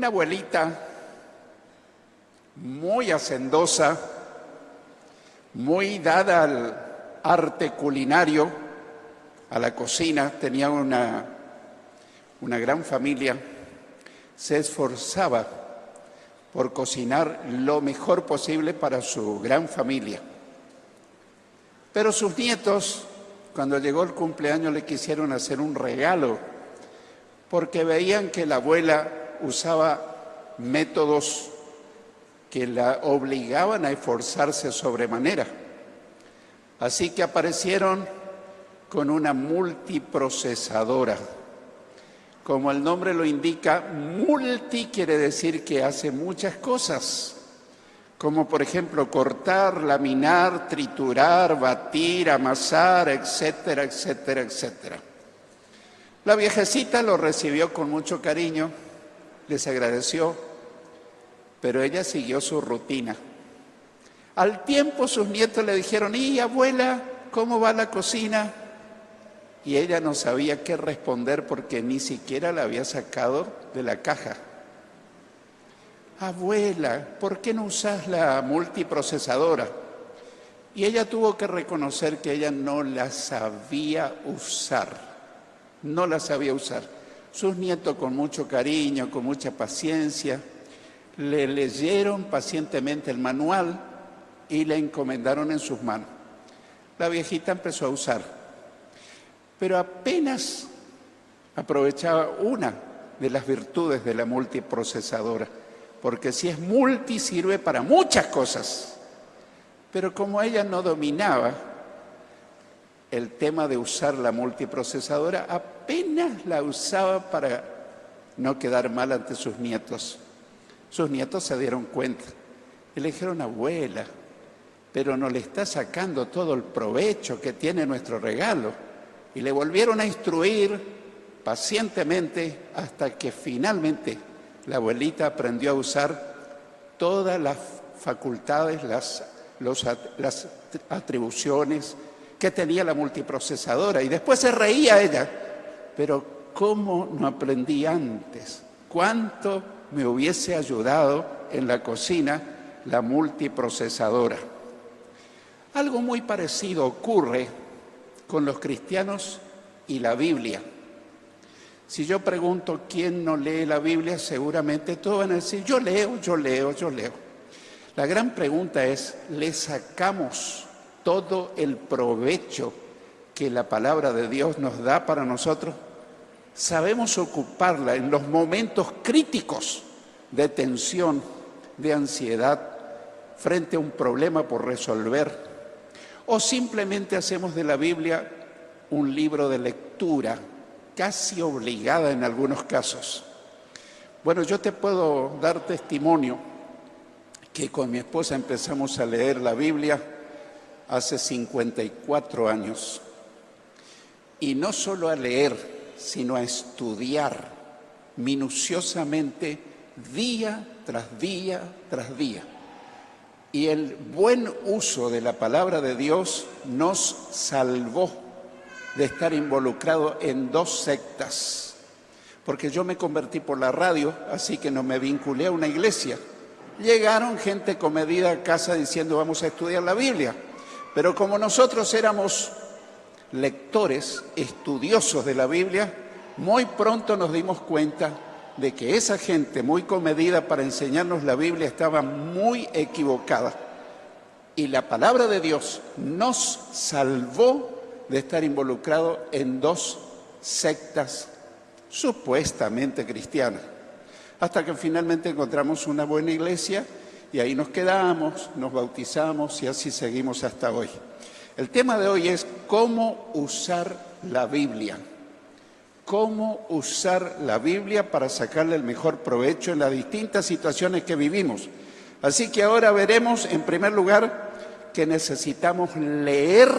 Una abuelita muy hacendosa, muy dada al arte culinario, a la cocina, tenía una gran familia, se esforzaba por cocinar lo mejor posible para su gran familia. Pero sus nietos, cuando llegó el cumpleaños, le quisieron hacer un regalo, porque veían que la abuela usaba métodos que la obligaban a esforzarse sobremanera. Así que aparecieron con una multiprocesadora. Como el nombre lo indica, multi quiere decir que hace muchas cosas, como por ejemplo cortar, laminar, triturar, batir, amasar, etcétera, etcétera, etcétera. La viejecita lo recibió con mucho cariño, les agradeció, pero ella siguió su rutina. Al tiempo sus nietos le dijeron: ¿y abuela, cómo va la cocina? Y ella no sabía qué responder porque ni siquiera la había sacado de la caja. Abuela, ¿por qué no usas la multiprocesadora? Y ella tuvo que reconocer que ella no la sabía usar. No la sabía usar. Sus nietos, con mucho cariño, con mucha paciencia, le leyeron pacientemente el manual y le encomendaron en sus manos. La viejita empezó a usar, pero apenas aprovechaba una de las virtudes de la multiprocesadora, porque si es multi sirve para muchas cosas, pero como ella no dominaba el tema de usar la multiprocesadora, apenas la usaba para no quedar mal ante sus nietos. Sus nietos se dieron cuenta y le dijeron: abuela, pero no le está sacando todo el provecho que tiene nuestro regalo. Y le volvieron a instruir pacientemente hasta que finalmente la abuelita aprendió a usar todas las facultades, las atribuciones que tenía la multiprocesadora. Y después se reía ella: pero ¿cómo no aprendí antes? ¿Cuánto me hubiese ayudado en la cocina la multiprocesadora? Algo muy parecido ocurre con los cristianos y la Biblia. Si yo pregunto quién no lee la Biblia, seguramente todos van a decir: yo leo, yo leo, yo leo. La gran pregunta es: ¿le sacamos todo el provecho que la palabra de Dios nos da para nosotros? ¿Sabemos ocuparla en los momentos críticos de tensión, de ansiedad, frente a un problema por resolver? ¿O simplemente hacemos de la Biblia un libro de lectura, casi obligada en algunos casos? Bueno, yo te puedo dar testimonio que con mi esposa empezamos a leer la Biblia hace 54 años. Y no solo a leer, sino a estudiar minuciosamente día tras día tras día. Y el buen uso de la palabra de Dios nos salvó de estar involucrado en 2 sectas. Porque yo me convertí por la radio, así que no me vinculé a una iglesia. Llegaron gente comedida a casa diciendo: vamos a estudiar la Biblia. Pero como nosotros éramos lectores, estudiosos de la Biblia, muy pronto nos dimos cuenta de que esa gente muy comedida para enseñarnos la Biblia estaba muy equivocada. Y la palabra de Dios nos salvó de estar involucrado en 2 sectas supuestamente cristianas. Hasta que finalmente encontramos una buena iglesia y ahí nos quedamos, nos bautizamos y así seguimos hasta hoy. El tema de hoy es cómo usar la Biblia. Cómo usar la Biblia para sacarle el mejor provecho en las distintas situaciones que vivimos. Así que ahora veremos, en primer lugar, que necesitamos leer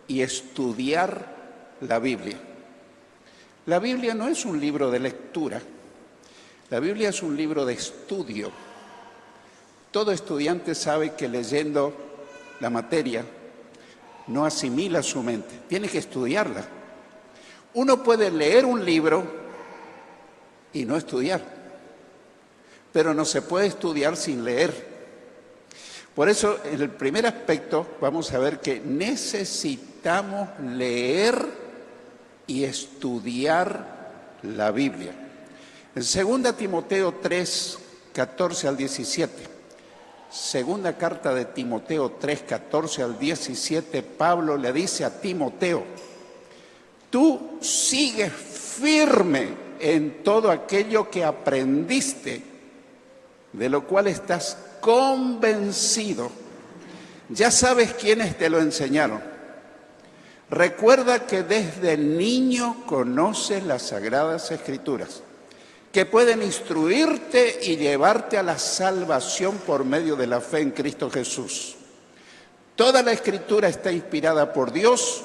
y estudiar la Biblia. La Biblia no es un libro de lectura. La Biblia es un libro de estudio. Todo estudiante sabe que leyendo la materia no asimila su mente, tiene que estudiarla. Uno puede leer un libro y no estudiar. pero no se puede estudiar sin leer. Por eso, en el primer aspecto, vamos a ver que necesitamos leer y estudiar la Biblia. En 2 Timoteo 3, 14 al 17, segunda carta de Timoteo 3, 14 al 17, Pablo le dice a Timoteo: tú sigues firme en todo aquello que aprendiste, de lo cual estás convencido. Ya sabes quiénes te lo enseñaron. Recuerda que desde niño conoces las Sagradas Escrituras, que pueden instruirte y llevarte a la salvación por medio de la fe en Cristo Jesús. Toda la Escritura está inspirada por Dios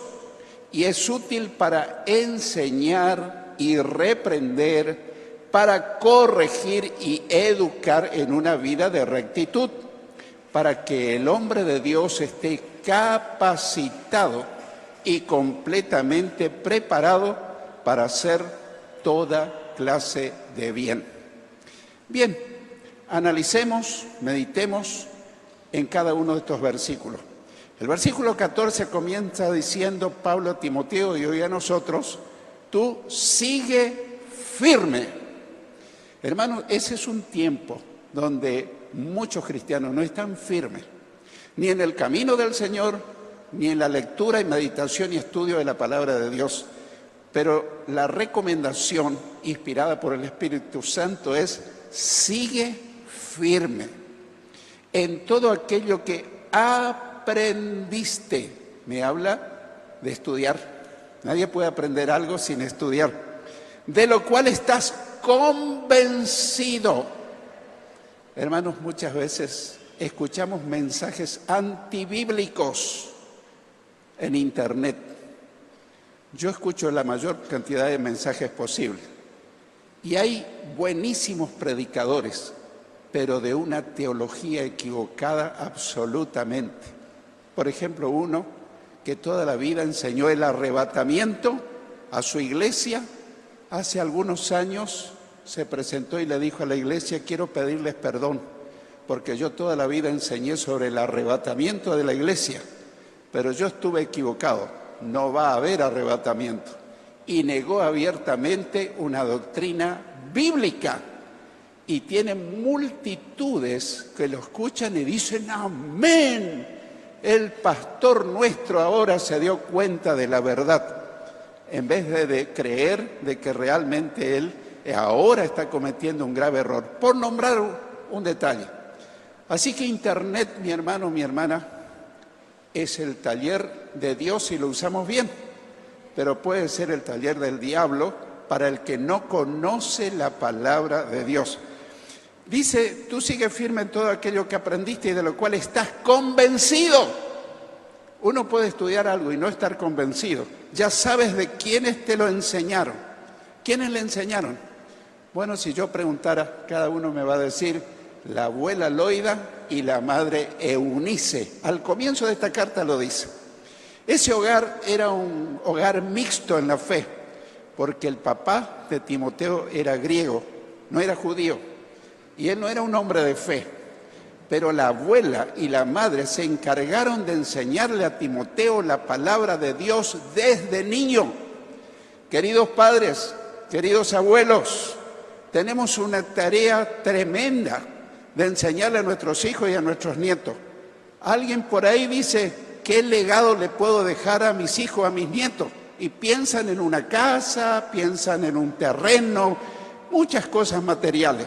y es útil para enseñar y reprender, para corregir y educar en una vida de rectitud, para que el hombre de Dios esté capacitado y completamente preparado para hacer toda clase de bien. Bien, analicemos, meditemos en cada uno de estos versículos. El versículo 14 comienza diciendo Pablo a Timoteo y hoy a nosotros: tú sigue firme. Hermanos, ese es un tiempo donde muchos cristianos no están firmes, ni en el camino del Señor, ni en la lectura y meditación y estudio de la palabra de Dios. Pero la recomendación inspirada por el Espíritu Santo es: sigue firme en todo aquello que aprendiste. Me habla de estudiar. Nadie puede aprender algo sin estudiar. De lo cual estás convencido. Hermanos, muchas veces escuchamos mensajes antibíblicos en internet. Yo escucho la mayor cantidad de mensajes posible. Y hay buenísimos predicadores, pero de una teología equivocada absolutamente. Por ejemplo, uno que toda la vida enseñó el arrebatamiento a su iglesia. Hace algunos años se presentó y le dijo a la iglesia: quiero pedirles perdón, porque yo toda la vida enseñé sobre el arrebatamiento de la iglesia, pero yo estuve equivocado, no va a haber arrebatamiento. Y negó abiertamente una doctrina bíblica. Y tiene multitudes que lo escuchan y dicen: amén, el pastor nuestro ahora se dio cuenta de la verdad. En vez de creer de que realmente él ahora está cometiendo un grave error, por nombrar un detalle. Así que internet, mi hermano, mi hermana, es el taller de Dios si lo usamos bien, pero puede ser el taller del diablo para el que no conoce la palabra de Dios. Dice: tú sigues firme en todo aquello que aprendiste y de lo cual estás convencido. Uno puede estudiar algo y no estar convencido. Ya sabes de quiénes te lo enseñaron. ¿Quiénes le enseñaron? Bueno, si yo preguntara, cada uno me va a decir: la abuela Loida y la madre Eunice. Al comienzo de esta carta lo dice. Ese hogar era un hogar mixto en la fe, porque el papá de Timoteo era griego, no era judío, y él no era un hombre de fe. Pero la abuela y la madre se encargaron de enseñarle a Timoteo la palabra de Dios desde niño. Queridos padres, queridos abuelos, tenemos una tarea tremenda de enseñarle a nuestros hijos y a nuestros nietos. Alguien por ahí dice: ¿qué legado le puedo dejar a mis hijos, a mis nietos? Y piensan en una casa, piensan en un terreno, muchas cosas materiales.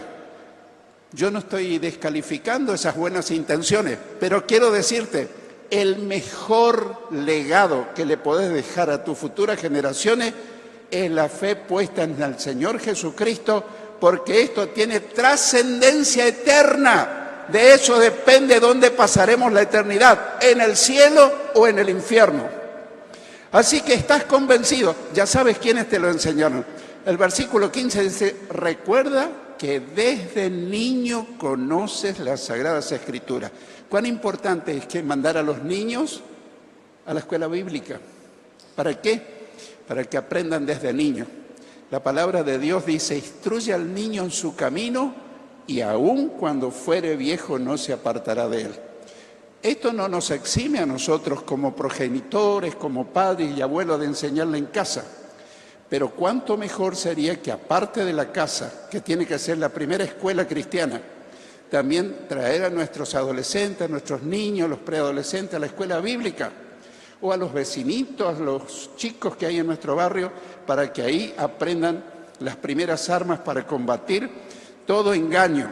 Yo no estoy descalificando esas buenas intenciones, pero quiero decirte, el mejor legado que le podés dejar a tus futuras generaciones es la fe puesta en el Señor Jesucristo, porque esto tiene trascendencia eterna. De eso depende dónde pasaremos la eternidad, en el cielo o en el infierno. Así que estás convencido, ya sabes quiénes te lo enseñaron. El versículo 15 dice: recuerda que desde niño conoces las Sagradas Escrituras. ¿Cuán importante es que mandar a los niños a la escuela bíblica? ¿Para qué? Para que aprendan desde niño. La palabra de Dios dice: instruye al niño en su camino y aun cuando fuere viejo no se apartará de él. Esto no nos exime a nosotros como progenitores, como padres y abuelos de enseñarle en casa. Pero cuánto mejor sería que aparte de la casa, que tiene que ser la primera escuela cristiana, también traer a nuestros adolescentes, a nuestros niños, los preadolescentes a la escuela bíblica, o a los vecinitos, a los chicos que hay en nuestro barrio, para que ahí aprendan las primeras armas para combatir todo engaño,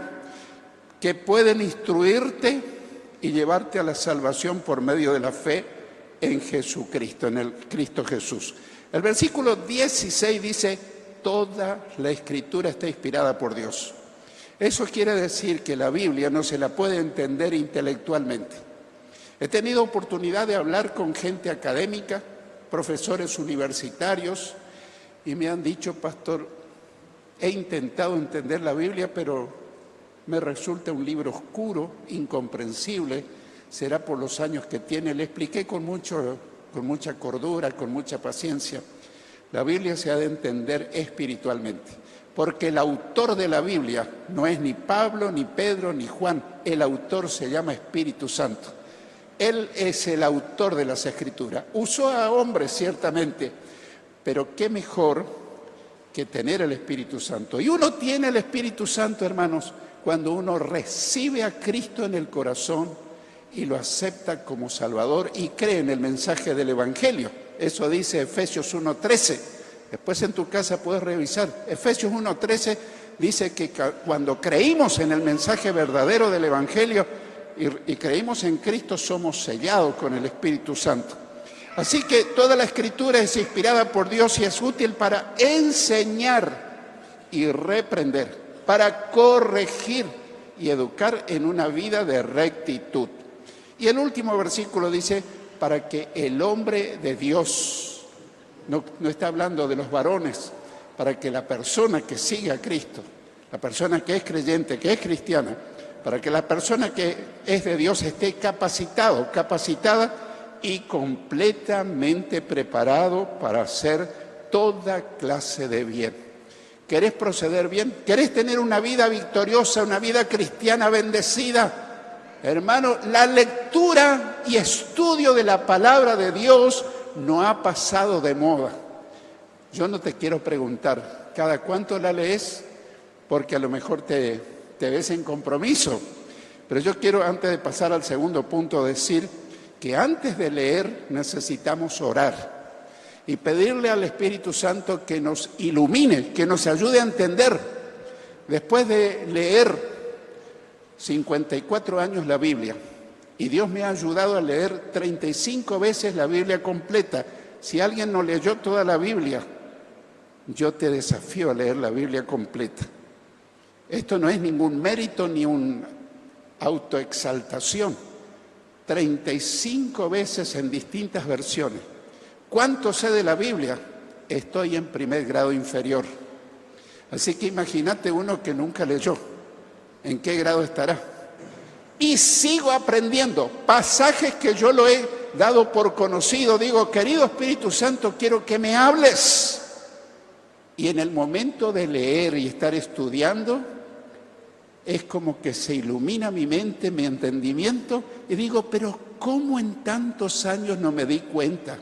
que pueden instruirte y llevarte a la salvación por medio de la fe en Jesucristo, en el Cristo Jesús. El versículo 16 dice, toda la Escritura está inspirada por Dios. Eso quiere decir que la Biblia no se la puede entender intelectualmente. He tenido oportunidad de hablar con gente académica, profesores universitarios, y me han dicho, pastor, he intentado entender la Biblia, pero me resulta un libro oscuro, incomprensible, será por los años que tiene. Le expliqué con mucha cordura, con mucha paciencia. La Biblia se ha de entender espiritualmente, porque el autor de la Biblia no es ni Pablo, ni Pedro, ni Juan. El autor se llama Espíritu Santo. Él es el autor de las Escrituras. Usó a hombres, ciertamente, pero qué mejor que tener el Espíritu Santo. Y uno tiene el Espíritu Santo, hermanos, cuando uno recibe a Cristo en el corazón y lo acepta como Salvador y cree en el mensaje del Evangelio. Eso dice Efesios 1:13. Después en tu casa puedes revisar. Efesios 1:13 dice que cuando creímos en el mensaje verdadero del Evangelio y creímos en Cristo, somos sellados con el Espíritu Santo. Así que toda la Escritura es inspirada por Dios y es útil para enseñar y reprender, para corregir y educar en una vida de rectitud. Y el último versículo dice, para que el hombre de Dios, no está hablando de los varones, para que la persona que sigue a Cristo, la persona que es creyente, que es cristiana, para que la persona que es de Dios esté capacitado, capacitada y completamente preparado para hacer toda clase de bien. ¿Querés proceder bien? ¿Querés tener una vida victoriosa, una vida cristiana bendecida? Hermano, la lectura y estudio de la palabra de Dios no ha pasado de moda. Yo no te quiero preguntar, ¿cada cuánto la lees? Porque a lo mejor te ves en compromiso. Pero yo quiero, antes de pasar al segundo punto, decir que antes de leer necesitamos orar y pedirle al Espíritu Santo que nos ilumine, que nos ayude a entender. Después de leer 54 años la Biblia, y Dios me ha ayudado a leer 35 veces la Biblia completa. Si alguien no leyó toda la Biblia, yo te desafío a leer la Biblia completa. Esto no es ningún mérito ni una autoexaltación. 35 veces en distintas versiones. ¿Cuánto sé de la Biblia? Estoy en primer grado inferior. Así que imagínate uno que nunca leyó. ¿En qué grado estará? Y sigo aprendiendo. Pasajes que yo lo he dado por conocido. Digo, querido Espíritu Santo, quiero que me hables. Y en el momento de leer y estar estudiando, es como que se ilumina mi mente, mi entendimiento. Y digo, pero ¿cómo en tantos años no me di cuenta?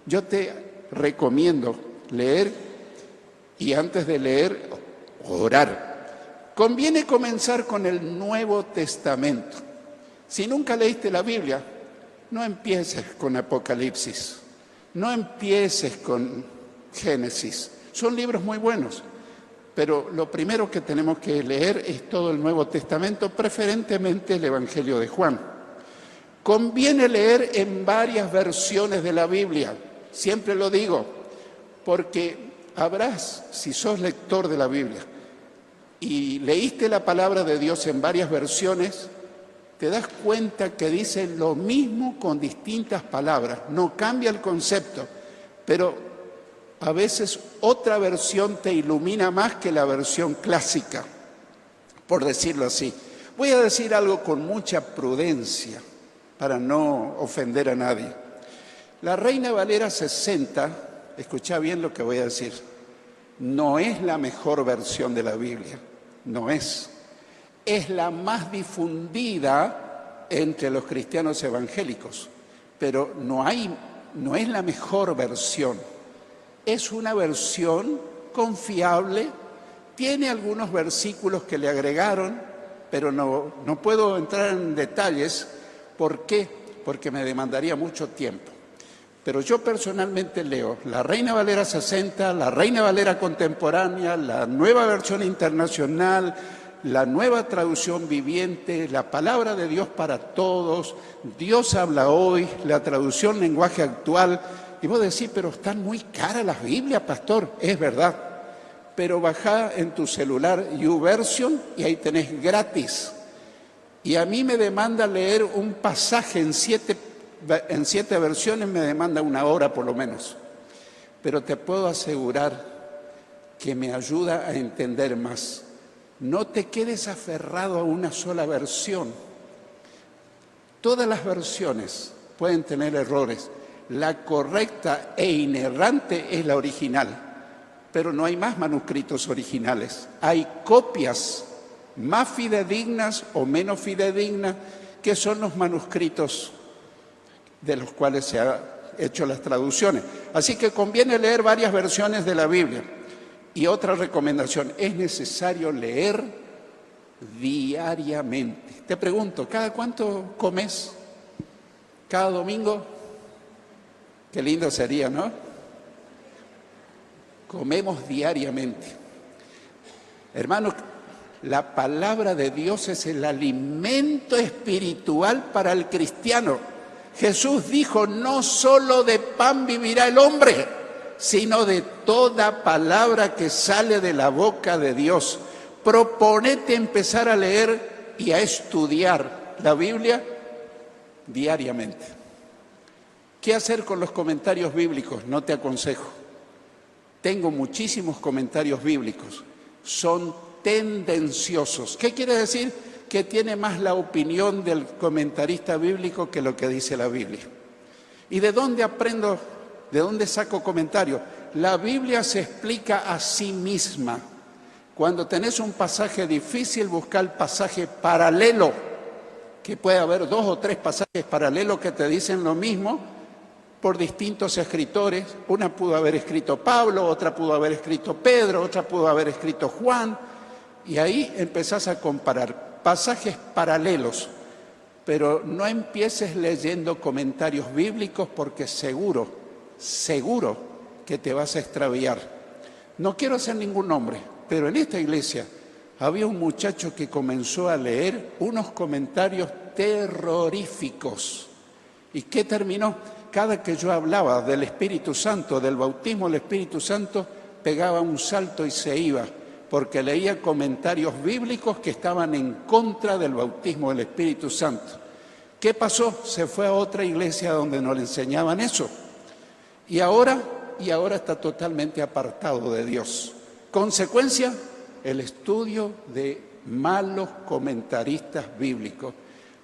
Yo te recomiendo leer y antes de leer, orar. Conviene comenzar con el Nuevo Testamento. Si nunca leíste la Biblia, no empieces con Apocalipsis, no empieces con Génesis. Son libros muy buenos, pero lo primero que tenemos que leer es todo el Nuevo Testamento, preferentemente el Evangelio de Juan. Conviene leer en varias versiones de la Biblia. Siempre lo digo, porque si sos lector de la Biblia y leíste la palabra de Dios en varias versiones, te das cuenta que dice lo mismo con distintas palabras, no cambia el concepto, pero a veces otra versión te ilumina más que la versión clásica, por decirlo así. Voy a decir algo con mucha prudencia para no ofender a nadie. La Reina Valera 60, escucha bien lo que voy a decir, no es la mejor versión de la Biblia, no es. es la más difundida entre los cristianos evangélicos, pero no es la mejor versión. Es una versión confiable, tiene algunos versículos que le agregaron, pero no puedo entrar en detalles. ¿Por qué? Porque me demandaría mucho tiempo. Pero yo personalmente leo la Reina Valera 60, la Reina Valera contemporánea, la nueva versión internacional, la nueva traducción viviente, la palabra de Dios para todos, Dios habla hoy, la traducción lenguaje actual. Y vos decís, pero están muy caras las Biblias, pastor. Es verdad, pero bajá en tu celular YouVersion y ahí tenés gratis. Y a mí me demanda leer un pasaje en siete versiones, me demanda 1 hora por lo menos. Pero te puedo asegurar que me ayuda a entender más. No te quedes aferrado a una sola versión. Todas las versiones pueden tener errores. La correcta e inerrante es la original, pero no hay más manuscritos originales. Hay copias más fidedignas o menos fidedignas, que son los manuscritos de los cuales se han hecho las traducciones. Así que conviene leer varias versiones de la Biblia. Y otra recomendación, es necesario leer diariamente. Te pregunto, ¿cada cuánto comes? ¿Cada domingo? Qué lindo sería, ¿no? Comemos diariamente. Hermanos, la palabra de Dios es el alimento espiritual para el cristiano. Jesús dijo, no solo de pan vivirá el hombre, sino de toda palabra que sale de la boca de Dios. Proponete empezar a leer y a estudiar la Biblia diariamente. ¿Qué hacer con los comentarios bíblicos? No te aconsejo. Tengo muchísimos comentarios bíblicos. Son tendenciosos. ¿Qué quiere decir? Que tiene más la opinión del comentarista bíblico que lo que dice la Biblia. ¿Y de dónde aprendo? ¿De dónde saco comentarios? La Biblia se explica a sí misma. Cuando tenés un pasaje difícil, busca el pasaje paralelo, que puede haber 2 o 3 pasajes paralelos que te dicen lo mismo por distintos escritores. Una pudo haber escrito Pablo, otra pudo haber escrito Pedro, otra pudo haber escrito Juan, y ahí empezás a comparar pasajes paralelos. Pero no empieces leyendo comentarios bíblicos porque seguro que te vas a extraviar. No quiero hacer ningún nombre, pero en esta iglesia había un muchacho que comenzó a leer unos comentarios terroríficos. ¿Y qué terminó? Cada que yo hablaba del Espíritu Santo, del bautismo del Espíritu Santo, pegaba un salto y se iba, porque leía comentarios bíblicos que estaban en contra del bautismo del Espíritu Santo. ¿Qué pasó? Se fue a otra iglesia donde no le enseñaban eso. Y ahora está totalmente apartado de Dios. Consecuencia, el estudio de malos comentaristas bíblicos.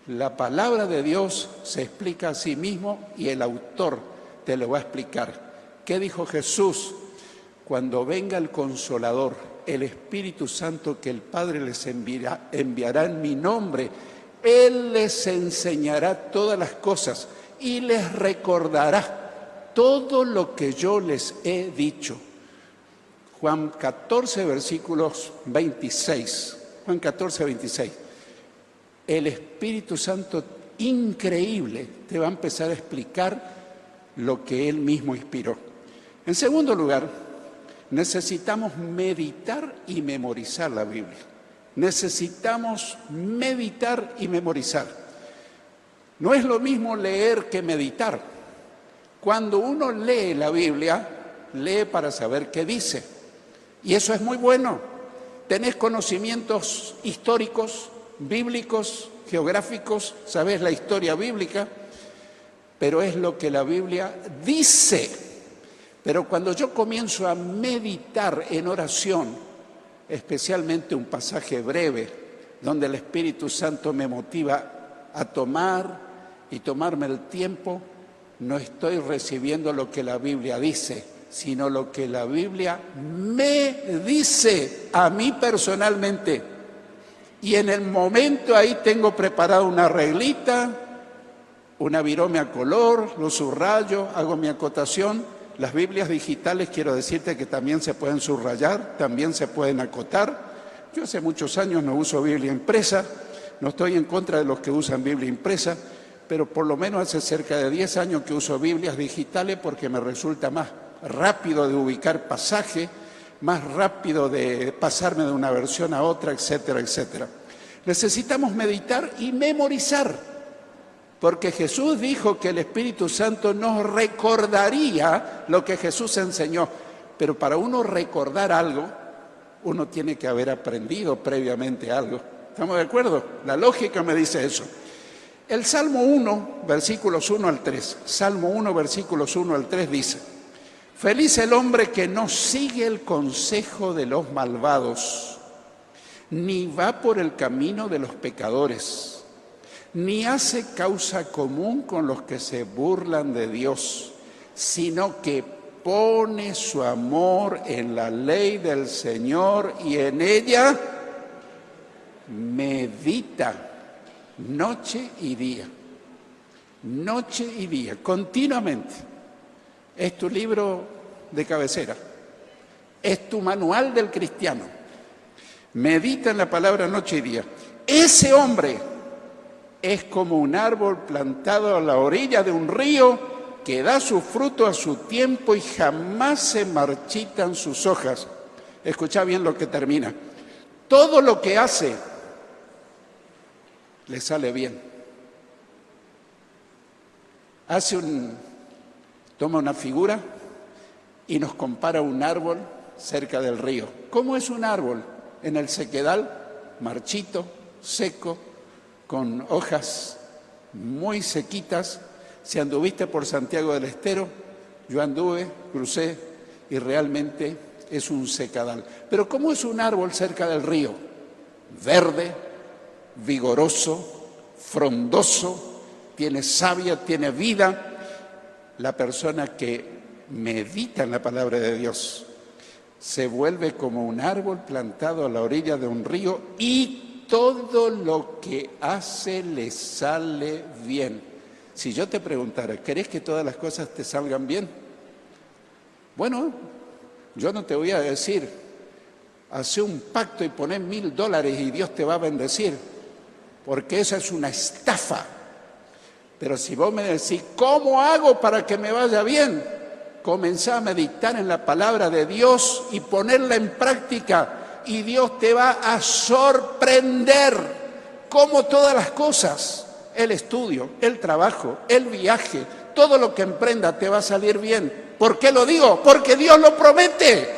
La palabra de Dios se explica a sí mismo y el autor te lo va a explicar. ¿Qué dijo Jesús? Cuando venga el Consolador, el Espíritu Santo que el Padre les enviará en mi nombre, Él les enseñará todas las cosas y les recordará todo lo que yo les he dicho. Juan 14, versículos 26. Juan 14, 26. El Espíritu Santo, increíble, te va a empezar a explicar lo que Él mismo inspiró. En segundo lugar, necesitamos meditar y memorizar la Biblia. Necesitamos meditar y memorizar. No es lo mismo leer que meditar. Cuando uno lee la Biblia, lee para saber qué dice. Y eso es muy bueno. Tenés conocimientos históricos, bíblicos, geográficos, sabés la historia bíblica, pero es lo que la Biblia dice. Pero cuando yo comienzo a meditar en oración, especialmente un pasaje breve, donde el Espíritu Santo me motiva a tomar y tomarme el tiempo, no estoy recibiendo lo que la Biblia dice, sino lo que la Biblia me dice a mí personalmente. Y en el momento ahí tengo preparado una reglita, una virome a color, lo subrayo, hago mi acotación. Las Biblias digitales, quiero decirte que también se pueden subrayar, también se pueden acotar. Yo hace muchos años no uso Biblia impresa, no estoy en contra de los que usan Biblia impresa, pero por lo menos hace cerca de 10 años que uso Biblias digitales porque me resulta más rápido de ubicar pasaje, más rápido de pasarme de una versión a otra, etcétera, etcétera. Necesitamos meditar y memorizar, porque Jesús dijo que el Espíritu Santo nos recordaría lo que Jesús enseñó. Pero para uno recordar algo, uno tiene que haber aprendido previamente algo. ¿Estamos de acuerdo? La lógica me dice eso. El Salmo 1, versículos 1 al 3. Salmo 1, versículos 1 al 3 dice: feliz el hombre que no sigue el consejo de los malvados, ni va por el camino de los pecadores, ni hace causa común con los que se burlan de Dios, sino que pone su amor en la ley del Señor y en ella medita noche y día. Noche y día, continuamente. Es tu libro de cabecera, es tu manual del cristiano. Medita en la palabra noche y día. Ese hombre es como un árbol plantado a la orilla de un río que da su fruto a su tiempo y jamás se marchitan sus hojas. Escucha bien lo que termina. Todo lo que hace le sale bien. Toma una figura y nos compara un árbol cerca del río. ¿Cómo es un árbol? En el sequedal, marchito, seco, con hojas muy sequitas. Si anduviste por Santiago del Estero, yo anduve, crucé y realmente es un secadal. Pero ¿cómo es un árbol cerca del río? Verde, vigoroso, frondoso, tiene savia, tiene vida. La persona que medita en la palabra de Dios se vuelve como un árbol plantado a la orilla de un río y todo lo que hace le sale bien. Si yo te preguntara, ¿querés que todas las cosas te salgan bien? Bueno, yo no te voy a decir, hace un pacto y poné $1000 y Dios te va a bendecir, porque esa es una estafa. Pero si vos me decís, ¿cómo hago para que me vaya bien? Comenzá a meditar en la palabra de Dios y ponerla en práctica, y Dios te va a sorprender, como todas las cosas. El estudio, el trabajo, el viaje, todo lo que emprenda te va a salir bien. ¿Por qué lo digo? Porque Dios lo promete.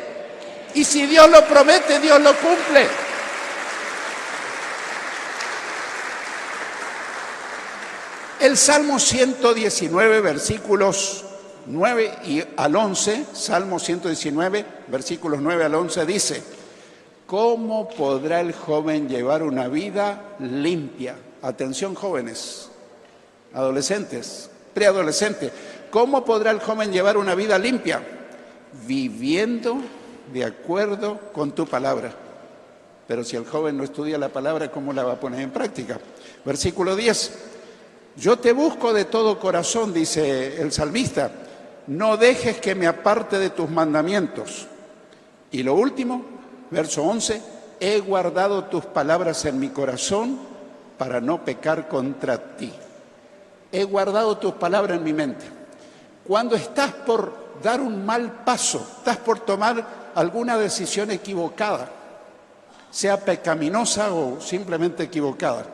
Y si Dios lo promete, Dios lo cumple. El Salmo 119, versículos 9 al 11, Salmo 119, versículos 9 al 11 dice: ¿cómo podrá el joven llevar una vida limpia? Atención, jóvenes, adolescentes, preadolescentes. ¿Cómo podrá el joven llevar una vida limpia? Viviendo de acuerdo con tu palabra. Pero si el joven no estudia la palabra, ¿cómo la va a poner en práctica? Versículo 10. Yo te busco de todo corazón, dice el salmista. No dejes que me aparte de tus mandamientos. Y lo último, verso 11. He guardado tus palabras en mi corazón para no pecar contra ti. He guardado tus palabras en mi mente. Cuando estás por dar un mal paso, estás por tomar alguna decisión equivocada, sea pecaminosa o simplemente equivocada,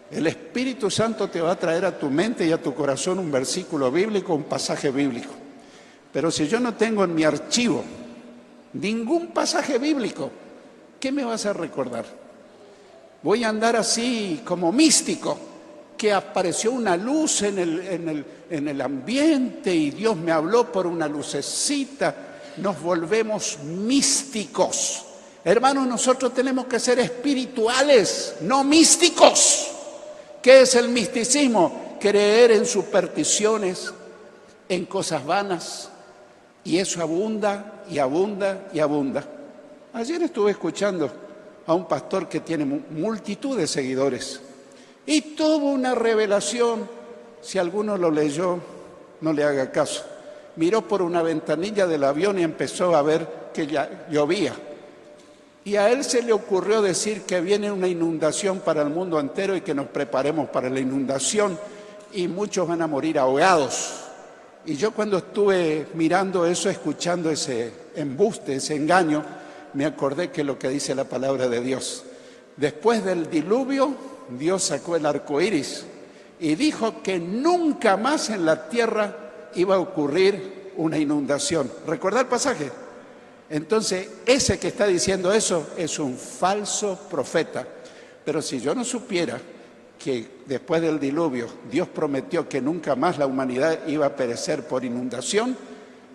el Espíritu Santo te va a traer a tu mente y a tu corazón un versículo bíblico, un pasaje bíblico. Pero si yo no tengo en mi archivo ningún pasaje bíblico, ¿qué me vas a recordar? Voy a andar así como místico, que apareció una luz en el ambiente y Dios me habló por una lucecita. Nos volvemos místicos. Hermanos, nosotros tenemos que ser espirituales, no místicos. ¿Qué es el misticismo? Creer en supersticiones, en cosas vanas, y eso abunda y abunda y abunda. Ayer estuve escuchando a un pastor que tiene multitud de seguidores y tuvo una revelación. Si alguno lo leyó, no le haga caso. Miró por una ventanilla del avión y empezó a ver que ya llovía. Y a él se le ocurrió decir que viene una inundación para el mundo entero y que nos preparemos para la inundación y muchos van a morir ahogados. Y yo cuando estuve mirando eso, escuchando ese embuste, ese engaño, me acordé que lo que dice la palabra de Dios. Después del diluvio, Dios sacó el arco iris y dijo que nunca más en la tierra iba a ocurrir una inundación. ¿Recuerda el pasaje? Entonces, ese que está diciendo eso es un falso profeta. Pero si yo no supiera que después del diluvio Dios prometió que nunca más la humanidad iba a perecer por inundación,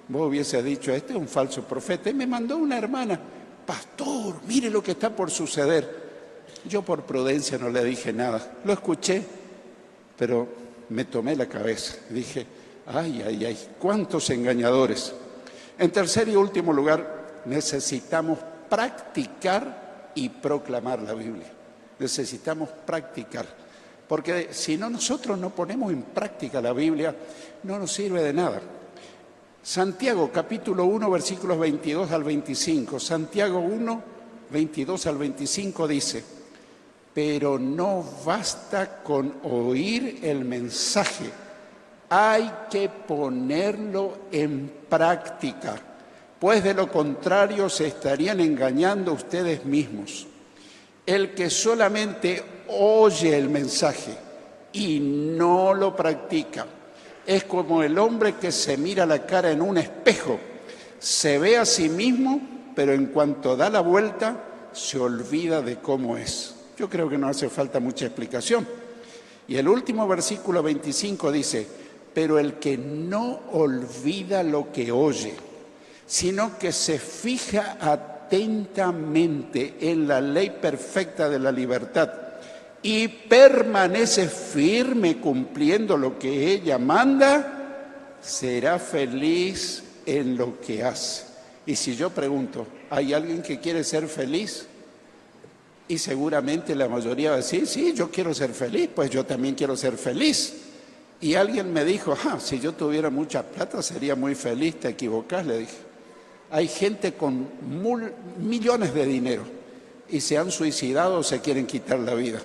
vos hubiese dicho, este es un falso profeta. Y me mandó una hermana, pastor, mire lo que está por suceder. Yo por prudencia no le dije nada, lo escuché, pero me tomé la cabeza. Dije, ay, ay, ay, cuántos engañadores. En tercer y último lugar, necesitamos practicar y proclamar la Biblia. Necesitamos practicar, porque si no nosotros no ponemos en práctica la Biblia, no nos sirve de nada. Santiago capítulo 1 versículos 22 al 25. Santiago 1, 22 al 25 dice, pero no basta con oír el mensaje, hay que ponerlo en práctica, pues de lo contrario se estarían engañando ustedes mismos. El que solamente oye el mensaje y no lo practica es como el hombre que se mira la cara en un espejo, se ve a sí mismo, pero en cuanto da la vuelta se olvida de cómo es. Yo creo que no hace falta mucha explicación. Y el último versículo 25 dice, pero el que no olvida lo que oye, sino que se fija atentamente en la ley perfecta de la libertad y permanece firme cumpliendo lo que ella manda, será feliz en lo que hace. Y si yo pregunto, ¿hay alguien que quiere ser feliz? Y seguramente la mayoría va a decir, sí, yo quiero ser feliz, pues yo también quiero ser feliz. Y alguien me dijo, si yo tuviera mucha plata sería muy feliz. Te equivocás, le dije. Hay gente con millones de dinero y se han suicidado o se quieren quitar la vida.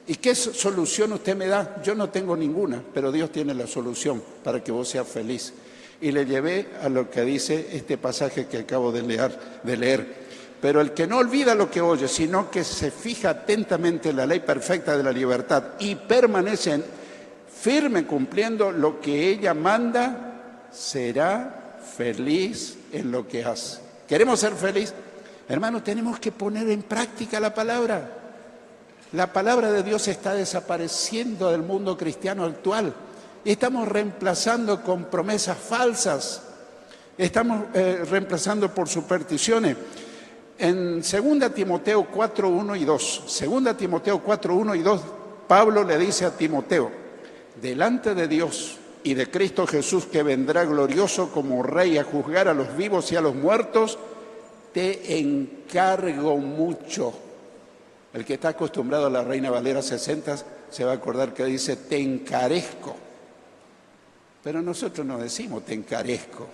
¿Y qué solución usted me da? Yo no tengo ninguna, pero Dios tiene la solución para que vos seas feliz. Y le llevé a lo que dice este pasaje que acabo de leer. Pero el que no olvida lo que oye, sino que se fija atentamente en la ley perfecta de la libertad y permanece firme cumpliendo lo que ella manda, será feliz en lo que hace. ¿Queremos ser felices? Hermanos, tenemos que poner en práctica la palabra. La palabra de Dios está desapareciendo del mundo cristiano actual. Estamos reemplazando con promesas falsas. Estamos reemplazando por supersticiones. En 2 Timoteo 4, 1 y 2, 2 Timoteo 4, 1 y 2, Pablo le dice a Timoteo, delante de Dios y de Cristo Jesús, que vendrá glorioso como Rey a juzgar a los vivos y a los muertos, te encargo mucho. El que está acostumbrado a la Reina Valera 60 se va a acordar que dice, te encarezco. Pero nosotros no decimos te encarezco.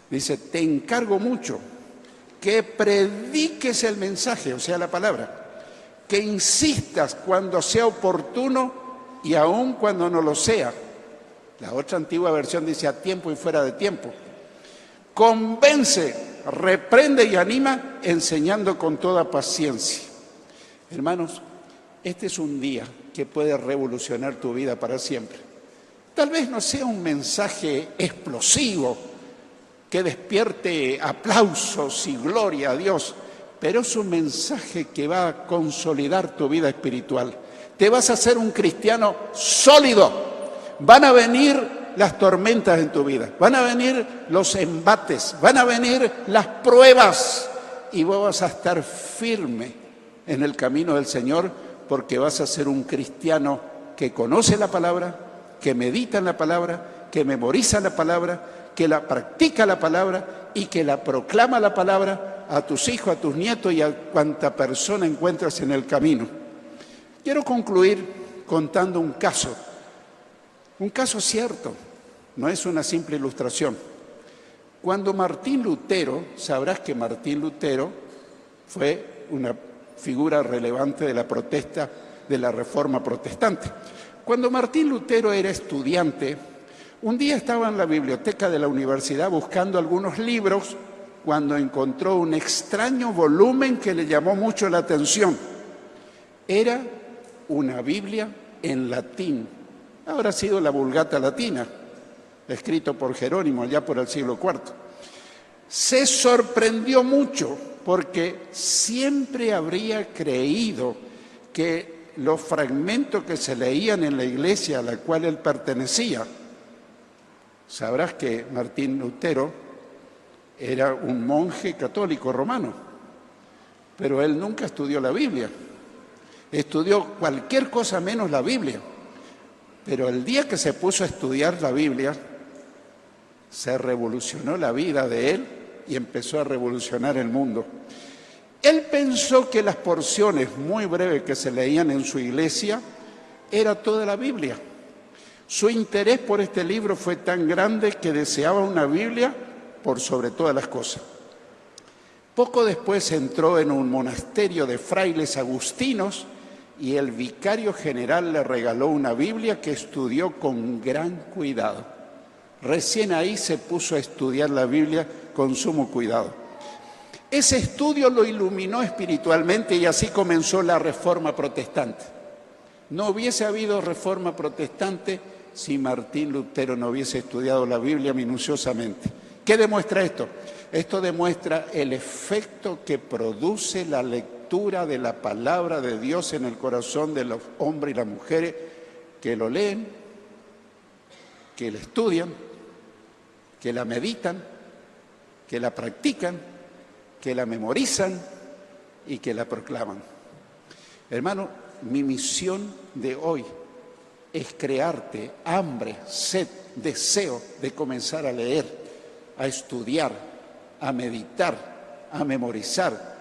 Dice, te encargo mucho que prediques el mensaje, o sea, la palabra, que insistas cuando sea oportuno y aun cuando no lo sea. La otra antigua versión dice a tiempo y fuera de tiempo. Convence, reprende y anima, enseñando con toda paciencia. Hermanos, este es un día que puede revolucionar tu vida para siempre. Tal vez no sea un mensaje explosivo que despierte aplausos y gloria a Dios, pero es un mensaje que va a consolidar tu vida espiritual. Te vas a hacer un cristiano sólido. Van a venir las tormentas en tu vida, van a venir los embates, van a venir las pruebas y vos vas a estar firme en el camino del Señor porque vas a ser un cristiano que conoce la palabra, que medita en la palabra, que memoriza la palabra, que la practica la palabra y que la proclama la palabra a tus hijos, a tus nietos y a cuanta persona encuentres en el camino. Quiero concluir contando un caso cierto, no es una simple ilustración. Cuando Martín Lutero, sabrás que Martín Lutero fue una figura relevante de la protesta de la Reforma Protestante. Cuando Martín Lutero era estudiante, un día estaba en la biblioteca de la universidad buscando algunos libros cuando encontró un extraño volumen que le llamó mucho la atención. Era una Biblia en latín. Habrá sido la Vulgata Latina, escrito por Jerónimo allá por el siglo IV. Se sorprendió mucho porque siempre habría creído que los fragmentos que se leían en la iglesia a la cual él pertenecía, sabrás que Martín Lutero era un monje católico romano, pero él nunca estudió la Biblia. Estudió cualquier cosa menos la Biblia. Pero el día que se puso a estudiar la Biblia, se revolucionó la vida de él y empezó a revolucionar el mundo. Él pensó que las porciones muy breves que se leían en su iglesia era toda la Biblia. Su interés por este libro fue tan grande que deseaba una Biblia por sobre todas las cosas. Poco después entró en un monasterio de frailes agustinos y el vicario general le regaló una Biblia que estudió con gran cuidado. Recién ahí se puso a estudiar la Biblia con sumo cuidado. Ese estudio lo iluminó espiritualmente y así comenzó la Reforma Protestante. No hubiese habido Reforma Protestante si Martín Lutero no hubiese estudiado la Biblia minuciosamente. ¿Qué demuestra esto? Esto demuestra el efecto que produce la lectura de la palabra de Dios en el corazón de los hombres y las mujeres que lo leen, que la estudian, que la meditan, que la practican, que la memorizan y que la proclaman. Hermano, mi misión de hoy es crearte hambre, sed, deseo de comenzar a leer, a estudiar, a meditar, a memorizar,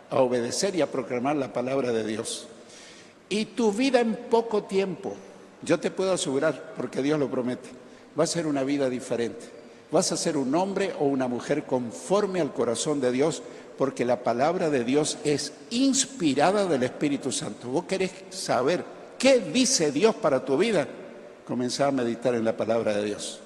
a obedecer y a proclamar la palabra de Dios. Y tu vida en poco tiempo, yo te puedo asegurar, porque Dios lo promete, va a ser una vida diferente. Vas a ser un hombre o una mujer conforme al corazón de Dios, porque la palabra de Dios es inspirada del Espíritu Santo. ¿Vos querés saber qué dice Dios para tu vida? Comenzá a meditar en la palabra de Dios.